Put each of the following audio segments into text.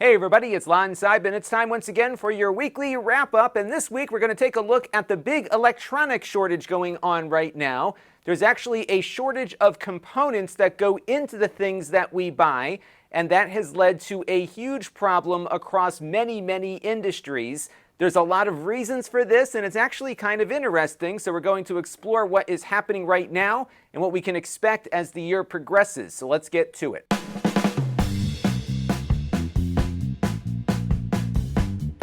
Hey everybody, it's Lon.TV, and it's time once again for your weekly wrap-up. And this week we're going to take a look at the big electronic shortage going on right now. There's actually a shortage of components that go into the things that we buy, and that has led to a huge problem across many industries. There's a lot of reasons for this, and it's actually kind of interesting, so we're going to explore what is happening right now and what we can expect as the year progresses. So let's get to it.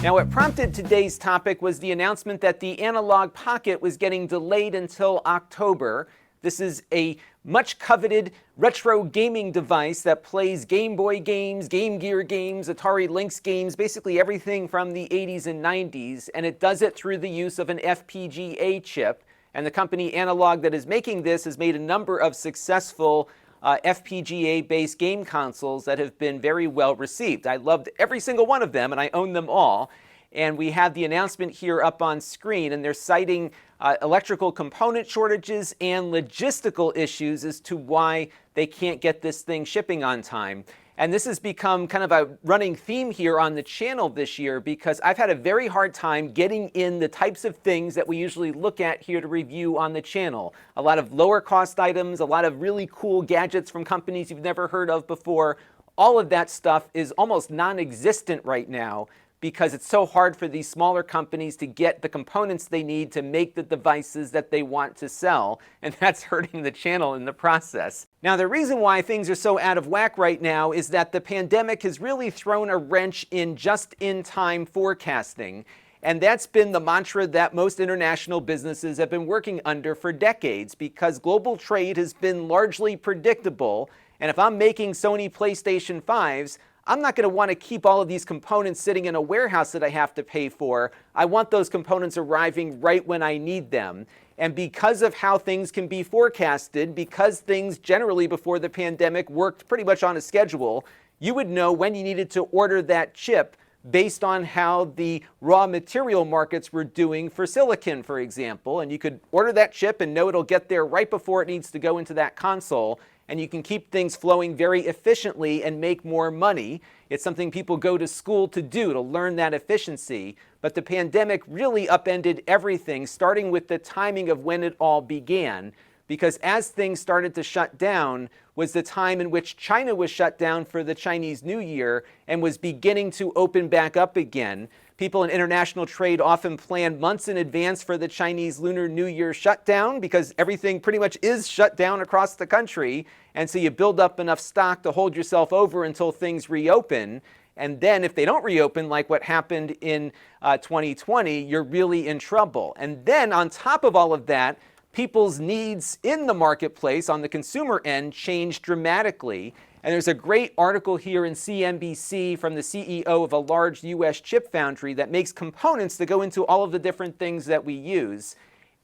Now, what prompted today's topic was the announcement that the Analogue Pocket was getting delayed until October. This is a much coveted retro gaming device that plays Game Boy games, Game Gear games, Atari Lynx games, basically everything from the 80s and 90s, and it does it through the use of an FPGA chip. And the company Analogue that is making this has made a number of successful FPGA-based game consoles that have been very well received. I loved every single one of them, and I own them all. And we have the announcement here up on screen, and they're citing electrical component shortages and logistical issues as to why they can't get this thing shipping on time. And this has become kind of a running theme here on the channel this year because I've had a very hard time getting in the types of things that we usually look at here to review on the channel. A lot of lower cost items, a lot of really cool gadgets from companies you've never heard of before. All of that stuff is almost non-existent right now because it's so hard for these smaller companies to get the components they need to make the devices that they want to sell, and that's hurting the channel in the process. Now, the reason why things are so out of whack right now is that the pandemic has really thrown a wrench in just-in-time forecasting, and that's been the mantra that most international businesses have been working under for decades because global trade has been largely predictable, and if I'm making Sony PlayStation 5s, I'm not going to want to keep all of these components sitting in a warehouse that I have to pay for. I want those components arriving right when I need them. And because of how things can be forecasted, because things generally before the pandemic worked pretty much on a schedule, you would know when you needed to order that chip based on how the raw material markets were doing for silicon, for example. And you could order that chip and know it'll get there right before it needs to go into that console. And you can keep things flowing very efficiently and make more money. It's something people go to school to do, to learn that efficiency. But the pandemic really upended everything, starting with the timing of when it all began. Because as things started to shut down was the time in which China was shut down for the Chinese New Year and was beginning to open back up again. People in international trade often plan months in advance for the Chinese Lunar New Year shutdown because everything pretty much is shut down across the country. And so you build up enough stock to hold yourself over until things reopen. And then if they don't reopen, like what happened in 2020, you're really in trouble. And then on top of all of that, people's needs in the marketplace on the consumer end changed dramatically. And there's a great article here in CNBC from the CEO of a large US chip foundry that makes components that go into all of the different things that we use.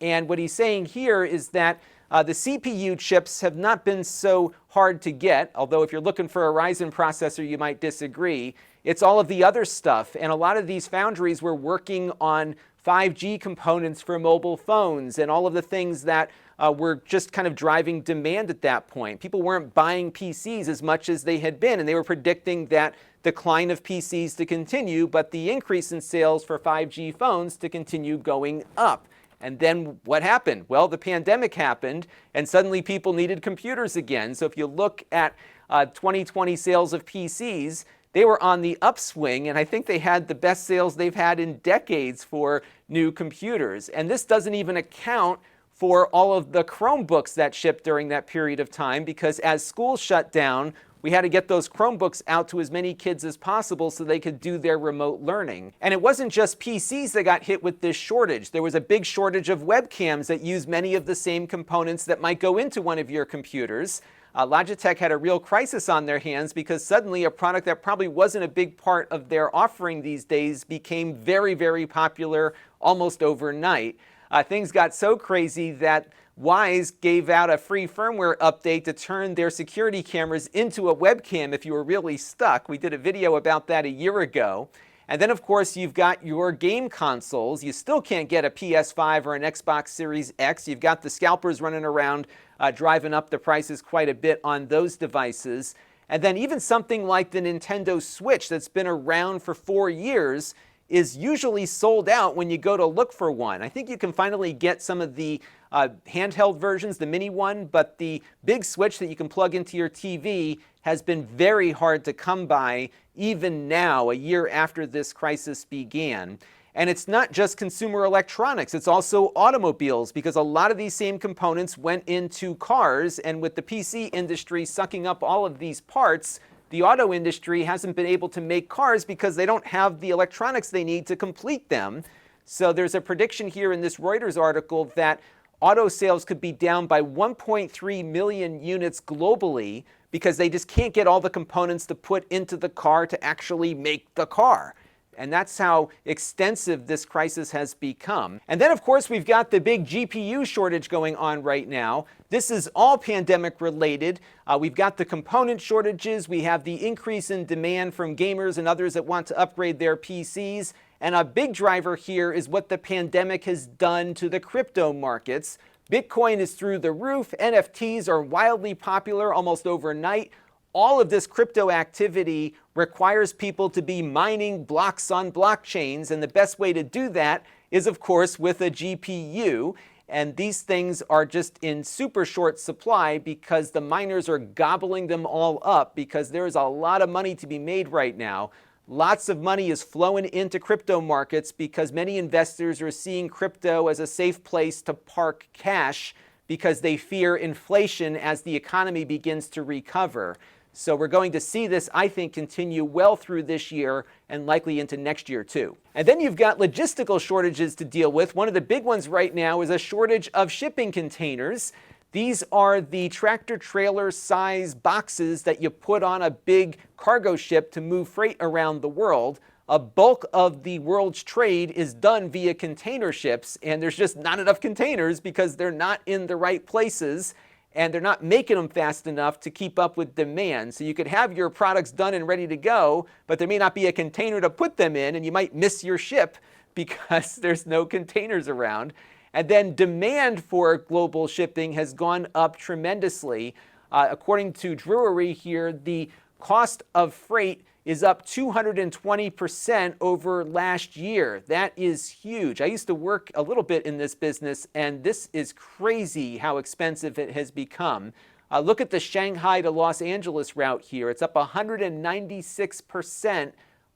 And what he's saying here is that the CPU chips have not been so hard to get, although if you're looking for a Ryzen processor, you might disagree. It's all of the other stuff. And a lot of these foundries were working on 5G components for mobile phones and all of the things that were just kind of driving demand at that point. People weren't buying PCs as much as they had been, and they were predicting that decline of PCs to continue, but the increase in sales for 5G phones to continue going up. And then what happened? Well, the pandemic happened, and suddenly people needed computers again. So if you look at 2020 sales of PCs, they were on the upswing, and I think they had the best sales they've had in decades for new computers. And this doesn't even account for all of the Chromebooks that shipped during that period of time, because as schools shut down, we had to get those Chromebooks out to as many kids as possible so they could do their remote learning. And it wasn't just PCs that got hit with this shortage. There was a big shortage of webcams that use many of the same components that might go into one of your computers. Logitech had a real crisis on their hands because suddenly a product that probably wasn't a big part of their offering these days became very popular almost overnight. Things got so crazy that Wyze gave out a free firmware update to turn their security cameras into a webcam if you were really stuck. We did a video about that a year ago. And then, of course, you've got your game consoles. You still can't get a PS5 or an Xbox Series X. You've got the scalpers running around driving up the prices quite a bit on those devices. And then even something like the Nintendo Switch that's been around for 4 years is usually sold out when you go to look for one. I think you can finally get some of the handheld versions, the mini one, but the big Switch that you can plug into your TV has been very hard to come by even now, a year after this crisis began. And it's not just consumer electronics, it's also automobiles, because a lot of these same components went into cars, and with the PC industry sucking up all of these parts, the auto industry hasn't been able to make cars because they don't have the electronics they need to complete them. So there's a prediction here in this Reuters article that auto sales could be down by 1.3 million units globally because they just can't get all the components to put into the car to actually make the car. And that's how extensive this crisis has become. And then, of course, we've got the big GPU shortage going on right now. This is all pandemic related. We've got the component shortages. We have the increase in demand from gamers and others that want to upgrade their PCs. And a big driver here is what the pandemic has done to the crypto markets. Bitcoin is through the roof. NFTs are wildly popular almost overnight. All of this crypto activity requires people to be mining blocks on blockchains, and the best way to do that is, of course, with a GPU. And these things are just in super short supply because the miners are gobbling them all up because there is a lot of money to be made right now. Lots of money is flowing into crypto markets because many investors are seeing crypto as a safe place to park cash because they fear inflation as the economy begins to recover. So we're going to see this, I think, continue well through this year and likely into next year too. And then you've got logistical shortages to deal with. One of the big ones right now is a shortage of shipping containers. These are the tractor-trailer size boxes that you put on a big cargo ship to move freight around the world. A bulk of the world's trade is done via container ships, and there's just not enough containers because they're not in the right places. And they're not making them fast enough to keep up with demand. So you could have your products done and ready to go, but there may not be a container to put them in, and you might miss your ship because there's no containers around. And then demand for global shipping has gone up tremendously. According to Drury here, the cost of freight is up 220% over last year. That is huge. I used to work a little bit in this business, and this is crazy how expensive it has become. Look at the Shanghai to Los Angeles route here. It's up 196%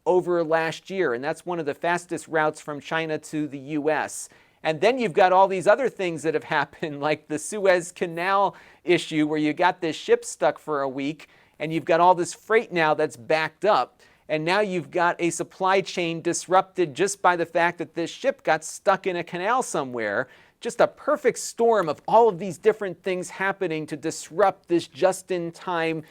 over last year, and that's one of the fastest routes from China to the US. And then you've got all these other things that have happened, like the Suez Canal issue where you got this ship stuck for a week, and you've got all this freight now that's backed up. And now you've got a supply chain disrupted just by the fact that this ship got stuck in a canal somewhere. Just a perfect storm of all of these different things happening to disrupt this just-in-time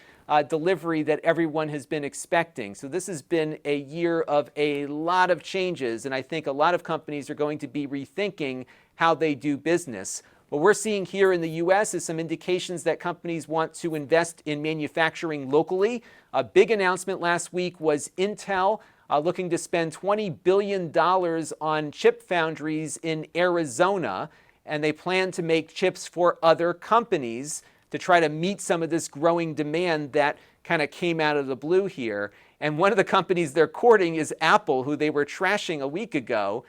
delivery that everyone has been expecting. So this has been a year of a lot of changes, and I think a lot of companies are going to be rethinking how they do business. What we're seeing here in the US is some indications that companies want to invest in manufacturing locally. A big announcement last week was Intel looking to spend $20 billion on chip foundries in Arizona, and they plan to make chips for other companies to try to meet some of this growing demand that kind of came out of the blue here. And one of the companies they're courting is Apple, who they were trashing a week ago.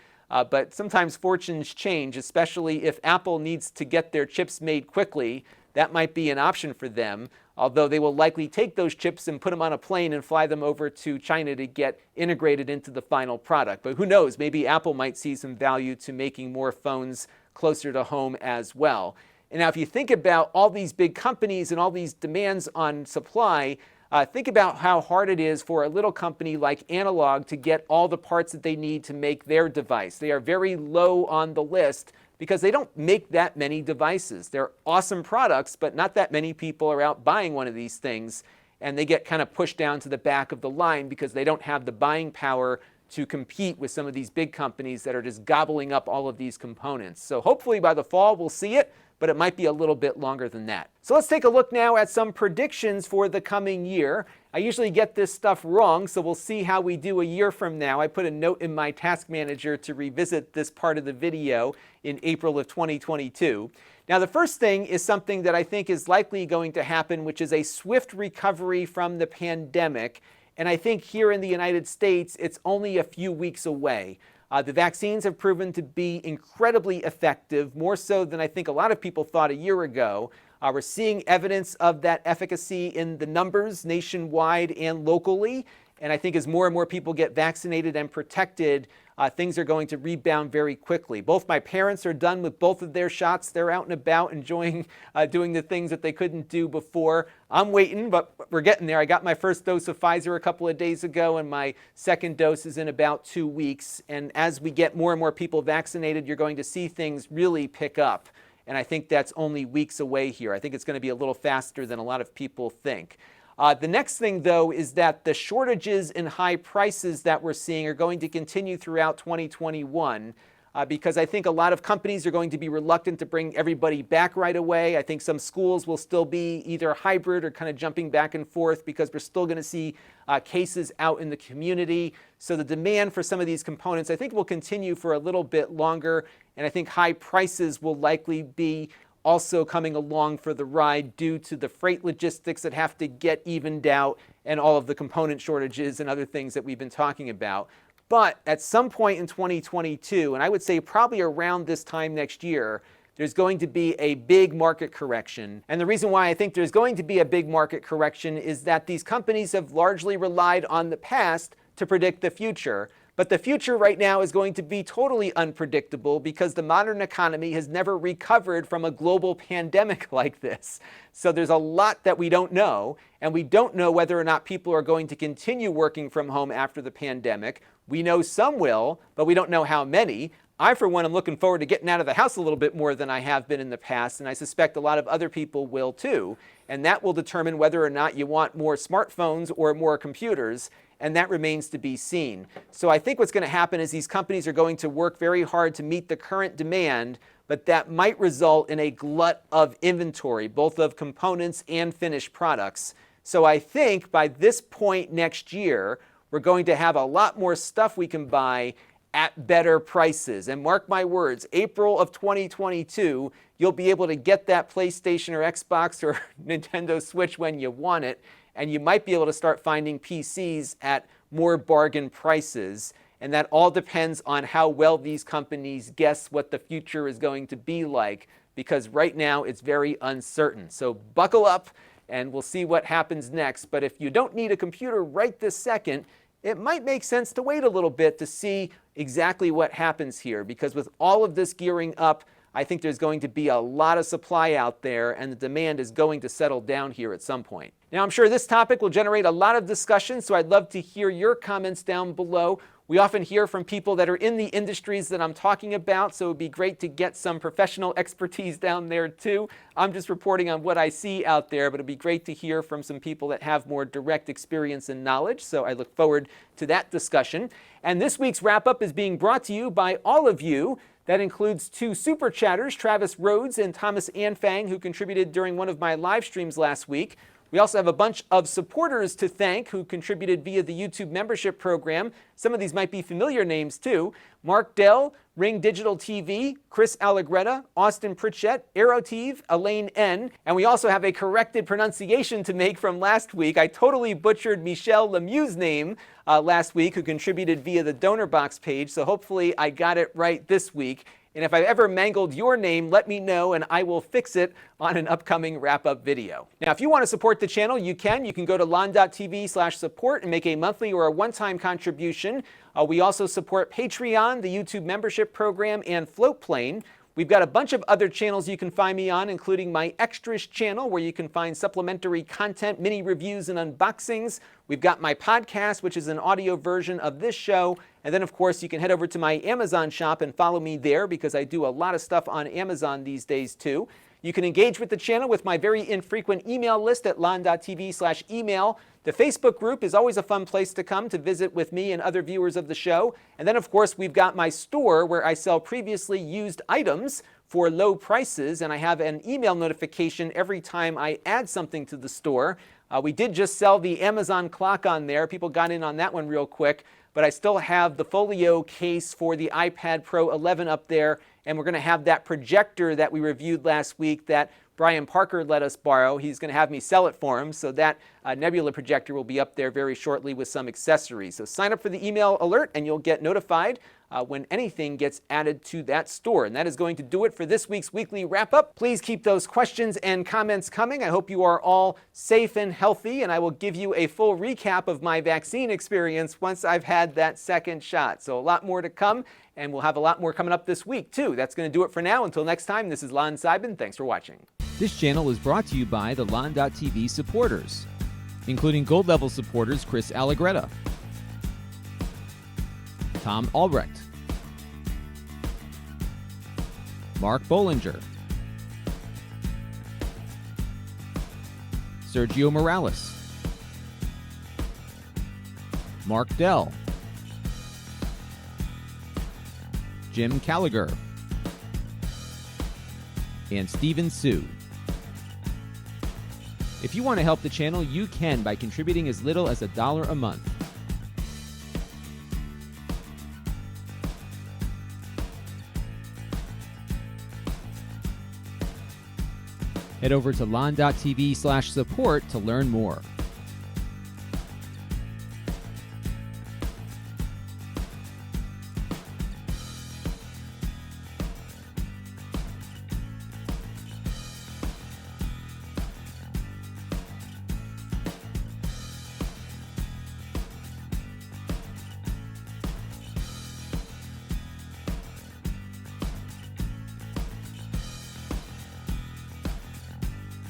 But sometimes fortunes change, especially if Apple needs to get their chips made quickly. That might be an option for them, although they will likely take those chips and put them on a plane and fly them over to China to get integrated into the final product. But who knows, maybe Apple might see some value to making more phones closer to home as well. And now if you think about all these big companies and all these demands on supply, think about how hard it is for a little company like Analogue to get all the parts that they need to make their device. They are very low on the list because they don't make that many devices. They're awesome products, but not that many people are out buying one of these things, and they get kind of pushed down to the back of the line because they don't have the buying power to compete with some of these big companies that are just gobbling up all of these components. So hopefully by the fall we'll see it, but it might be a little bit longer than that. So let's take a look now at some predictions for the coming year. I usually get this stuff wrong, so we'll see how we do a year from now. I put a note in my task manager to revisit this part of the video in April of 2022. Now, the first thing is something that I think is likely going to happen, which is a swift recovery from the pandemic. And I think here in the United States, it's only a few weeks away. The vaccines have proven to be incredibly effective, more so than I think a lot of people thought a year ago. We're seeing evidence of that efficacy in the numbers nationwide and locally. And I think as more and more people get vaccinated and protected, things are going to rebound very quickly. Both my parents are done with both of their shots. They're out and about enjoying doing the things that they couldn't do before. I'm waiting, but we're getting there. I got my first dose of Pfizer a couple of days ago, and my second dose is in about 2 weeks. And as we get more and more people vaccinated, you're going to see things really pick up. And I think that's only weeks away here. I think it's going to be a little faster than a lot of people think. The next thing, though, is that the shortages and high prices that we're seeing are going to continue throughout 2021 because I think a lot of companies are going to be reluctant to bring everybody back right away. I think some schools will still be either hybrid or kind of jumping back and forth because we're still going to see cases out in the community. So the demand for some of these components, I think, will continue for a little bit longer, and I think high prices will likely be also coming along for the ride due to the freight logistics that have to get evened out and all of the component shortages and other things that we've been talking about. But at some point in 2022, and I would say probably around this time next year, there's going to be a big market correction. And the reason why I think there's going to be a big market correction is that these companies have largely relied on the past to predict the future. But the future right now is going to be totally unpredictable because the modern economy has never recovered from a global pandemic like this. So there's a lot that we don't know, and we don't know whether or not people are going to continue working from home after the pandemic. We know some will, but we don't know how many. I, for one, am looking forward to getting out of the house a little bit more than I have been in the past, and I suspect a lot of other people will too. And that will determine whether or not you want more smartphones or more computers, and that remains to be seen. So I think what's going to happen is these companies are going to work very hard to meet the current demand, but that might result in a glut of inventory, both of components and finished products. So I think by this point next year, we're going to have a lot more stuff we can buy at better prices. And mark my words, April of 2022, you'll be able to get that PlayStation or Xbox or Nintendo Switch when you want it, and you might be able to start finding PCs at more bargain prices. And that all depends on how well these companies guess what the future is going to be like, because right now it's very uncertain. So buckle up and we'll see what happens next. But if you don't need a computer right this second, it might make sense to wait a little bit to see exactly what happens here, because with all of this gearing up, I think there's going to be a lot of supply out there, and the demand is going to settle down here at some point. Now, I'm sure this topic will generate a lot of discussion, so I'd love to hear your comments down below. We often hear from people that are in the industries that I'm talking about, so it would be great to get some professional expertise down there too. I'm just reporting on what I see out there, but it'd be great to hear from some people that have more direct experience and knowledge, so I look forward to that discussion. And this week's wrap-up is being brought to you by all of you. That includes 2 super chatters, Travis Rhodes and Thomas Anfang, who contributed during one of my live streams last week. We also have a bunch of supporters to thank who contributed via the YouTube membership program. Some of these might be familiar names too. Mark Dell, Ring Digital TV, Chris Allegretta, Austin Pritchett, Aerotive, Elaine N. And we also have a corrected pronunciation to make from last week. I totally butchered Michelle Lemieux's name last week, who contributed via the donor box page. So hopefully I got it right this week. And if I've ever mangled your name, let me know and I will fix it on an upcoming wrap-up video. Now, if you want to support the channel, you can. You can go to Lon.TV/support and make a monthly or a one-time contribution. We also support Patreon, the YouTube membership program, and Floatplane. We've got a bunch of other channels you can find me on, including my Extras channel, where you can find supplementary content, mini reviews, and unboxings. We've got my podcast, which is an audio version of this show. And then, of course, you can head over to my Amazon shop and follow me there, because I do a lot of stuff on Amazon these days, too. You can engage with the channel with my very infrequent email list at Lon.TV/email. The Facebook group is always a fun place to come to visit with me and other viewers of the show. And then, of course, we've got my store where I sell previously used items for low prices, and I have an email notification every time I add something to the store. We did just sell the Amazon clock on there. People got in on that one real quick. But I still have the folio case for the iPad Pro 11 up there, and we're going to have that projector that we reviewed last week that Brian Parker let us borrow. He's going to have me sell it for him, so that Nebula projector will be up there very shortly with some accessories. So sign up for the email alert, and you'll get notified when anything gets added to that store. And that is going to do it for this week's weekly wrap-up. Please keep those questions and comments coming. I hope you are all safe and healthy, and I will give you a full recap of my vaccine experience once I've had that second shot. So a lot more to come, and we'll have a lot more coming up this week, too. That's going to do it for now. Until next time, this is Lon.TV. Thanks for watching. This channel is brought to you by the Lon.TV supporters, including gold level supporters Chris Allegretta, Tom Albrecht, Mark Bollinger, Sergio Morales, Mark Dell, Jim Gallagher, and Stephen Sue. If you want to help the channel, you can by contributing as little as $1 a month. Head over to lon.tv/support to learn more.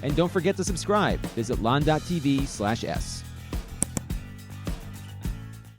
And don't forget to subscribe. Visit lon.tv/s.